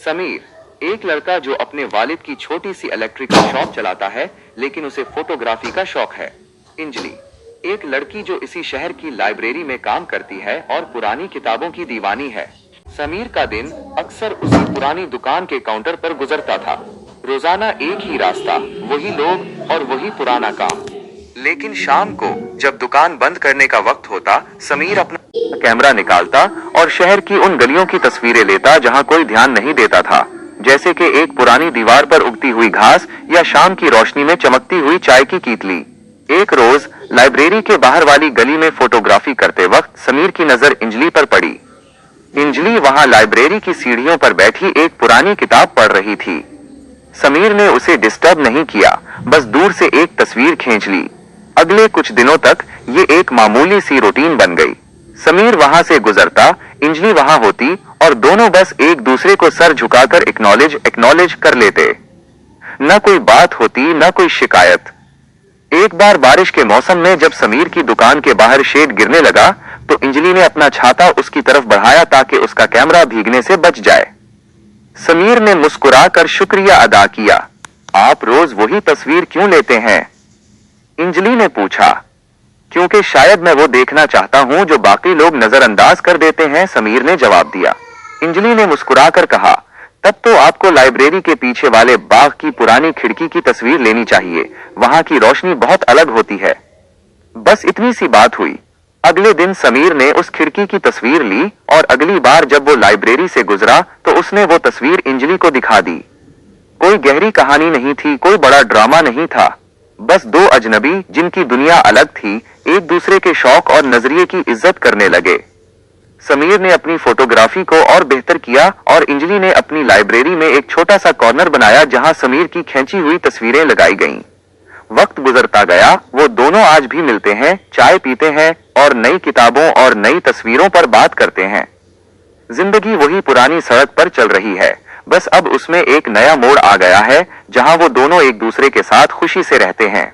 समीर, एक लड़का जो अपने वालिद की छोटी सी इलेक्ट्रिकल शॉप चलाता है, लेकिन उसे फोटोग्राफी का शौक है। इंजली, एक लड़की जो इसी शहर की लाइब्रेरी में काम करती है और पुरानी किताबों की दीवानी है। समीर का दिन अक्सर उसी पुरानी दुकान के काउंटर पर गुजरता था। रोजाना एक ही रास्ता, वही लोग और वही पुराना काम। लेकिन शाम को जब दुकान बंद करने का वक्त होता, समीर अपना कैमरा निकालता और शहर की उन गलियों की तस्वीरें लेता जहां कोई ध्यान नहीं देता था, जैसे कि एक पुरानी दीवार पर उगती हुई घास या शाम की रोशनी में चमकती हुई चाय की कीतली। एक रोज लाइब्रेरी के बाहर वाली गली में फोटोग्राफी करते वक्त समीर की नजर इंजली पर पड़ी। इंजली वहां लाइब्रेरी की सीढ़ियों पर बैठी एक पुरानी किताब पढ़ रही थी। समीर ने उसे डिस्टर्ब नहीं किया, बस दूर से एक तस्वीर खींच ली। अगले कुछ दिनों तक ये एक मामूली सी रूटीन बन गई। समीर वहां से गुजरता, इंजली वहां होती और दोनों बस एक दूसरे को सर झुकाकर एक्नॉलेज कर लेते। न कोई बात होती, न कोई शिकायत। एक बार बारिश के मौसम में जब समीर की दुकान के बाहर शेड गिरने लगा, तो इंजली ने अपना छाता उसकी तरफ बढ़ाया ताकि उसका कैमरा भीगने से बच जाए। समीर ने मुस्कुराकर शुक्रिया अदा किया। आप रोज वही तस्वीर क्यों लेते हैं? इंजली ने पूछा। क्योंकि शायद मैं वो देखना चाहता हूं जो बाकी लोग नजरअंदाज कर देते हैं, समीर ने जवाब दिया। इंजली ने मुस्कुराकर कहा, तब तो आपको लाइब्रेरी के पीछे वाले बाग की पुरानी खिड़की की तस्वीर लेनी चाहिए, वहां की रोशनी बहुत अलग होती है। बस इतनी सी बात हुई। अगले दिन समीर ने उस खिड़की की तस्वीर ली और अगली बार जब वो लाइब्रेरी से गुजरा तो उसने वो तस्वीर इंजली को दिखा दी। कोई गहरी कहानी नहीं थी, कोई बड़ा ड्रामा नहीं था, बस दो अजनबी जिनकी दुनिया अलग थी, एक दूसरे के शौक और नजरिए की इज्जत करने लगे। समीर ने अपनी फोटोग्राफी को और बेहतर किया और इंजली ने अपनी लाइब्रेरी में एक छोटा सा कॉर्नर बनाया जहां समीर की खींची हुई तस्वीरें लगाई गईं। वक्त गुजरता गया, वो दोनों आज भी मिलते हैं, चाय पीते हैं और नई किताबों और नई तस्वीरों पर बात करते हैं। जिंदगी वही पुरानी सड़क पर चल रही है, बस अब उसमें एक नया मोड़ आ गया है जहां वो दोनों एक दूसरे के साथ खुशी से रहते हैं।